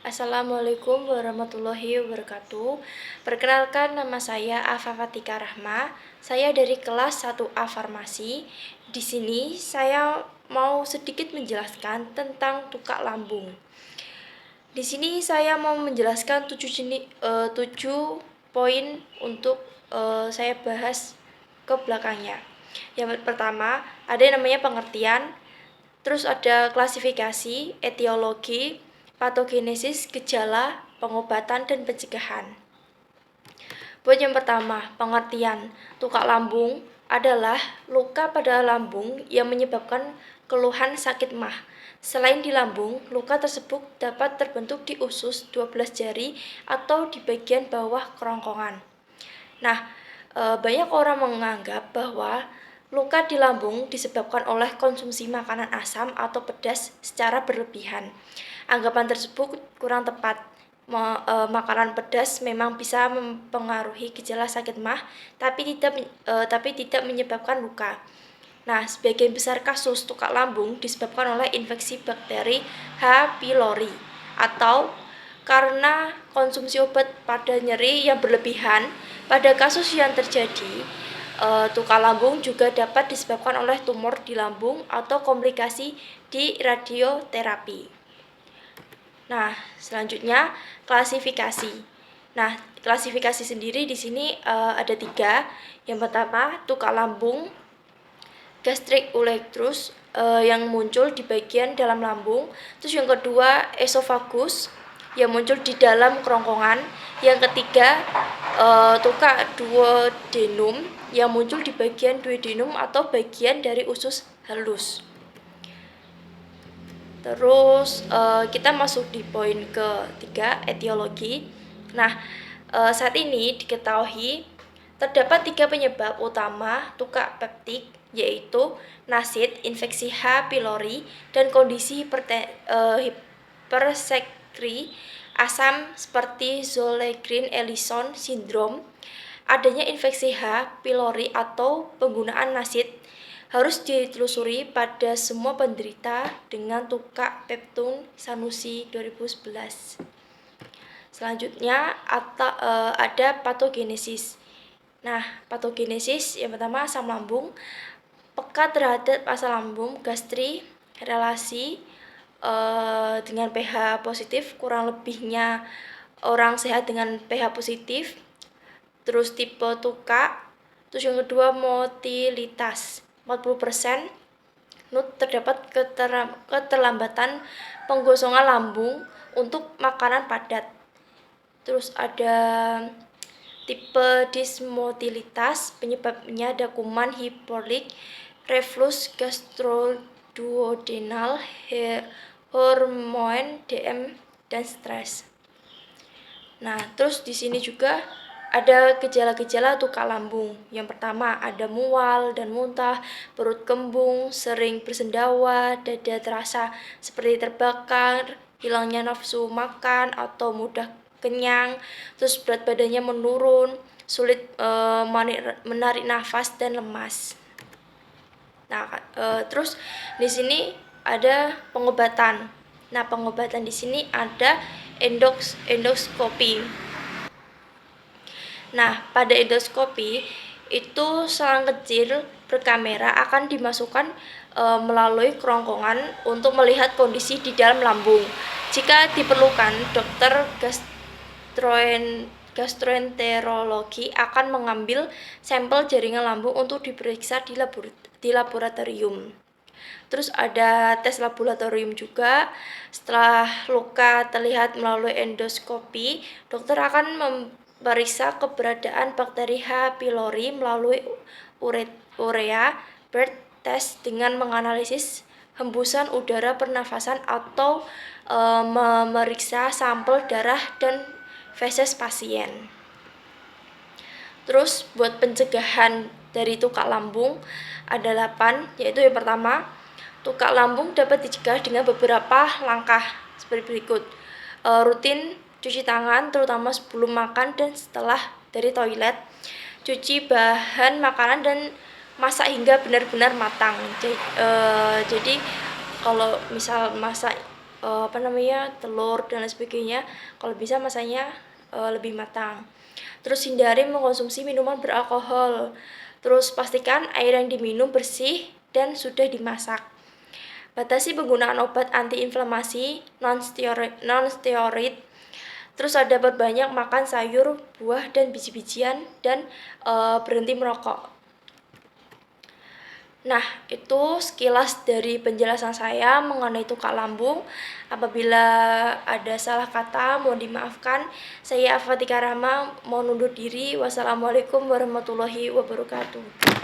Assalamualaikum warahmatullahi wabarakatuh. Perkenalkan, nama saya Afafatika Rahma. Saya dari kelas 1A Farmasi. Di sini saya mau sedikit menjelaskan tentang tukak lambung. Di sini saya mau menjelaskan 7 poin untuk saya bahas ke belakangnya. Yang pertama, ada yang namanya pengertian, terus ada klasifikasi, etiologi, patogenesis, gejala, pengobatan, dan pencegahan. Poin yang pertama, pengertian. Tukak lambung adalah luka pada lambung yang menyebabkan keluhan sakit mah. Selain di lambung, luka tersebut dapat terbentuk di usus 12 jari atau di bagian bawah kerongkongan. Nah, banyak orang menganggap bahwa luka di lambung disebabkan oleh konsumsi makanan asam atau pedas secara berlebihan. Anggapan tersebut kurang tepat. Makanan pedas memang bisa mempengaruhi gejala sakit mah, tapi tidak menyebabkan luka. Nah, sebagian besar kasus tukak lambung disebabkan oleh infeksi bakteri H. pylori atau karena konsumsi obat pada nyeri yang berlebihan. Pada kasus yang terjadi, tukak lambung juga dapat disebabkan oleh tumor di lambung atau komplikasi di radioterapi. Nah, selanjutnya klasifikasi. Nah, klasifikasi sendiri di sini ada 3. Yang pertama, tukak lambung gastric ulcerus yang muncul di bagian dalam lambung. Terus yang kedua, esophagus yang muncul di dalam kerongkongan. Yang ketiga, tukak duodenum yang muncul di bagian duodenum atau bagian dari usus halus. Terus kita masuk di poin ketiga, etiologi. Nah, saat ini diketahui terdapat 3 penyebab utama tukak peptik, yaitu NASID, infeksi H. pylori, dan kondisi hipersekri asam seperti Zollegren-Ellison syndrome. Adanya infeksi H. pylori atau penggunaan NASID harus ditelusuri pada semua penderita dengan tukak peptun Sanusi 2011. Selanjutnya ada patogenesis. Nah, patogenesis yang pertama asam lambung, peka terhadap asam lambung, gastri, relasi dengan pH positif, kurang lebihnya orang sehat dengan pH positif. Terus tipe tukak. Terus yang kedua motilitas 40%. Terdapat keterlambatan penggosongan lambung untuk makanan padat. Terus ada tipe dismotilitas, penyebabnya ada kuman, hipolik, reflux gastroduodenal, hormon, DM, dan stres. Nah, terus di sini juga ada gejala-gejala tukak lambung. Yang pertama ada mual dan muntah, perut kembung, sering bersendawa, dada terasa seperti terbakar, hilangnya nafsu makan atau mudah kenyang, terus berat badannya menurun, sulit menarik nafas dan lemas. Nah, terus di sini ada pengobatan. Nah, pengobatan di sini ada endoskopi. Nah, pada endoskopi itu selang kecil berkamera akan dimasukkan melalui kerongkongan untuk melihat kondisi di dalam lambung. Jika diperlukan, dokter gastroenterologi akan mengambil sampel jaringan lambung untuk diperiksa di laboratorium. Terus ada tes laboratorium juga. Setelah luka terlihat melalui endoskopi, dokter akan memeriksa keberadaan bakteri H. pylori melalui urea bird test dengan menganalisis hembusan udara pernafasan atau memeriksa sampel darah dan feses pasien. Terus buat pencegahan dari tukak lambung ada 8, yaitu yang pertama, tukak lambung dapat dicegah dengan beberapa langkah seperti berikut. Rutin cuci tangan terutama sebelum makan dan setelah dari toilet. Cuci bahan makanan dan masak hingga benar-benar matang. Jadi kalau misal masak telur dan lain sebagainya. Kalau bisa masaknya lebih matang. Terus hindari mengkonsumsi minuman beralkohol. Terus pastikan air yang diminum bersih dan sudah dimasak. Batasi penggunaan obat antiinflamasi non-steroid. Terus ada berbanyak makan sayur, buah, dan biji-bijian, dan berhenti merokok. Nah, itu sekilas dari penjelasan saya mengenai tukak lambung. Apabila ada salah kata, mohon dimaafkan. Saya Afatika Rahma, mohon undur diri. Wassalamualaikum warahmatullahi wabarakatuh.